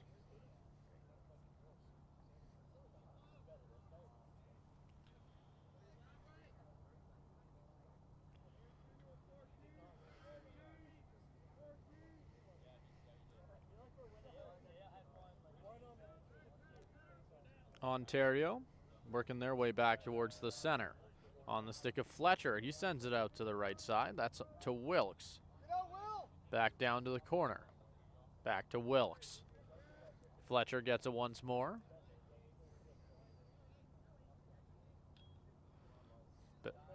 A: Ontario working their way back towards the center. On the stick of Fletcher, he sends it out to the right side. That's to Wilkes. Back down to the corner. Back to Wilkes. Fletcher gets it once more.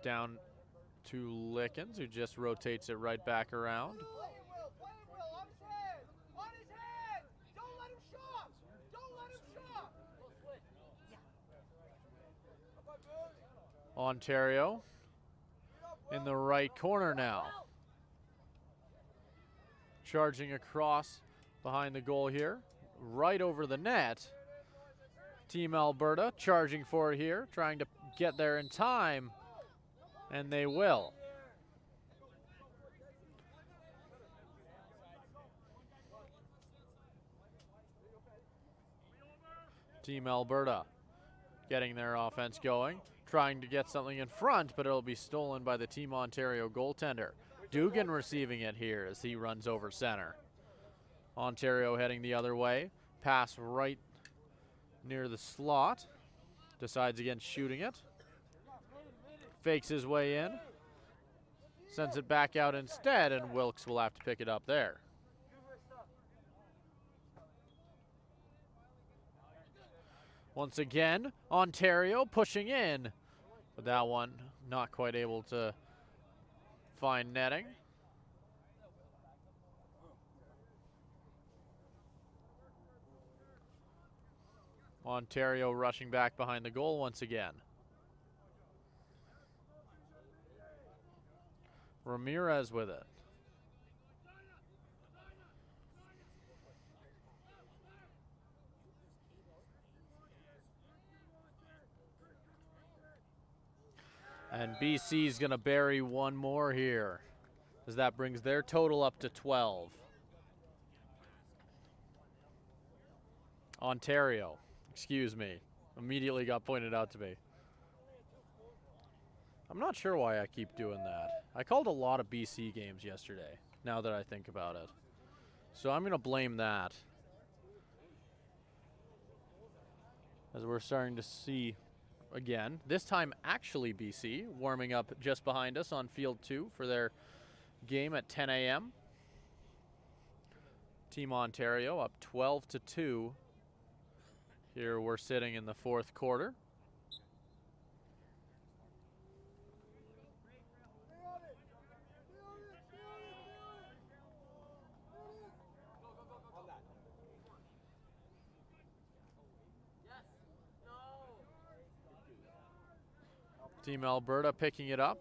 A: Down to Lickens, who just rotates it right back around. Ontario in the right corner now. Charging across behind the goal here, right over the net. Team Alberta charging for it here, trying to get there in time, and they will. Team Alberta getting their offense going, trying to get something in front, but it'll be stolen by the Team Ontario goaltender. Dugan receiving it here as he runs over center. Ontario heading the other way. Pass right near the slot. Decides against shooting it. Fakes his way in. Sends it back out instead, and Wilkes will have to pick it up there. Once again, Ontario pushing in. But that one not quite able to find netting. Ontario rushing back behind the goal once again. Ramirez with it. And BC's gonna bury one more here, as that brings their total up to 12. Ontario, excuse me, immediately got pointed out to me. I'm not sure why I keep doing that. I called a lot of BC games yesterday, now that I think about it. So I'm gonna blame that, as we're starting to see again, this time actually BC warming up just behind us on field 2 for their game at 10 a.m. Team Ontario up 12-2. Here we're sitting in the 4th quarter. Team Alberta picking it up.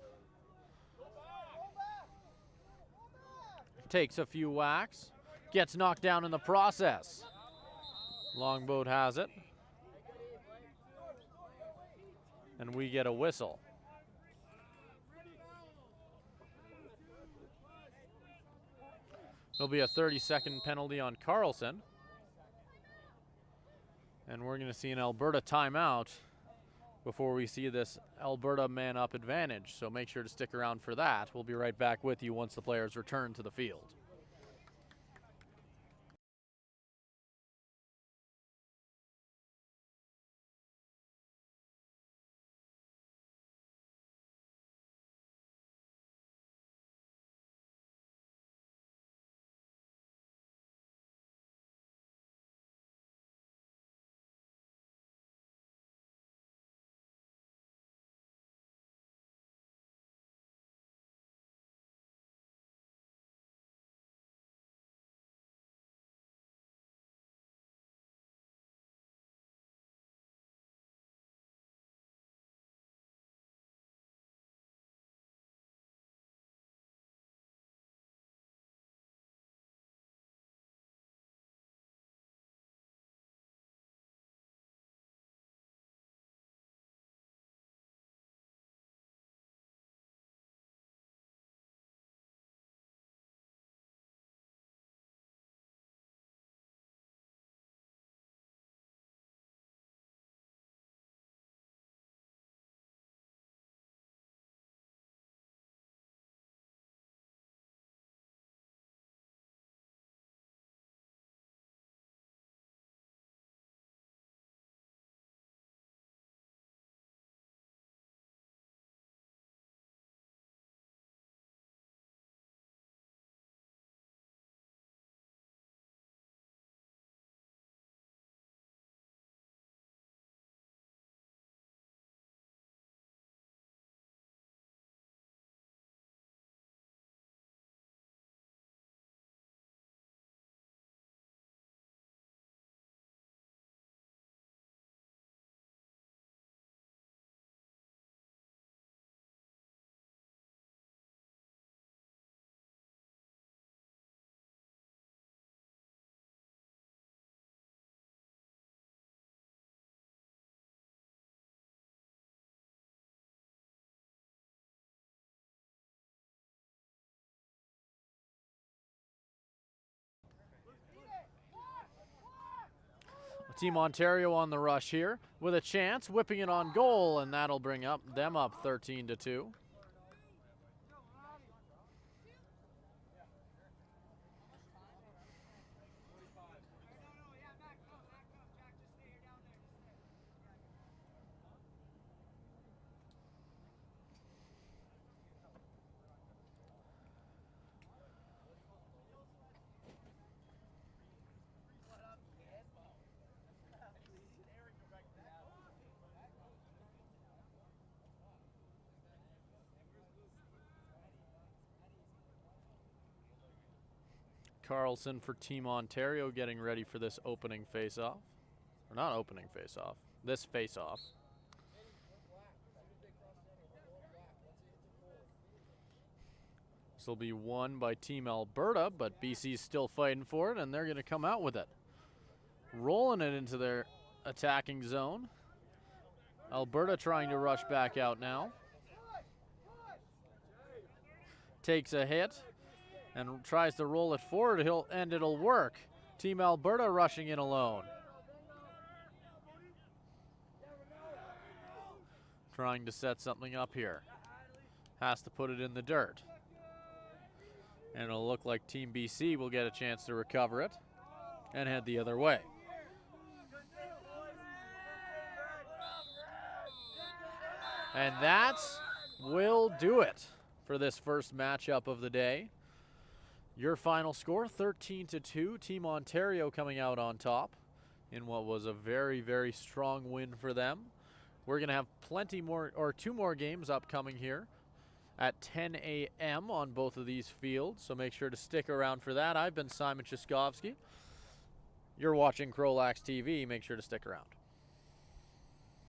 A: Takes a few whacks. Gets knocked down in the process. Longboat has it. And we get a whistle. There'll be a 30-second penalty on Carlson. And we're going to see an Alberta timeout before we see this Alberta man-up advantage. So make sure to stick around for that. We'll be right back with you once the players return to the field. Team Ontario on the rush here with a chance, whipping it on goal, and that'll bring them up 13-2. Carlson for Team Ontario getting ready for this opening face-off. Or not opening face-off, this face-off. This will be won by Team Alberta, but BC's still fighting for it, and they're going to come out with it. Rolling it into their attacking zone. Alberta trying to rush back out now. Takes a hit and tries to roll it forward, and it'll work. Team Alberta rushing in alone. Trying to set something up here. Has to put it in the dirt. And it'll look like Team BC will get a chance to recover it and head the other way. And that will do it for this first matchup of the day. Your final score, 13-2. Team Ontario coming out on top in what was a very, very strong win for them. We're going to have plenty more, or 2 more games upcoming here at 10 a.m. on both of these fields, so make sure to stick around for that. I've been Simon Chaskovsky. You're watching CROW LAX TV. Make sure to stick around.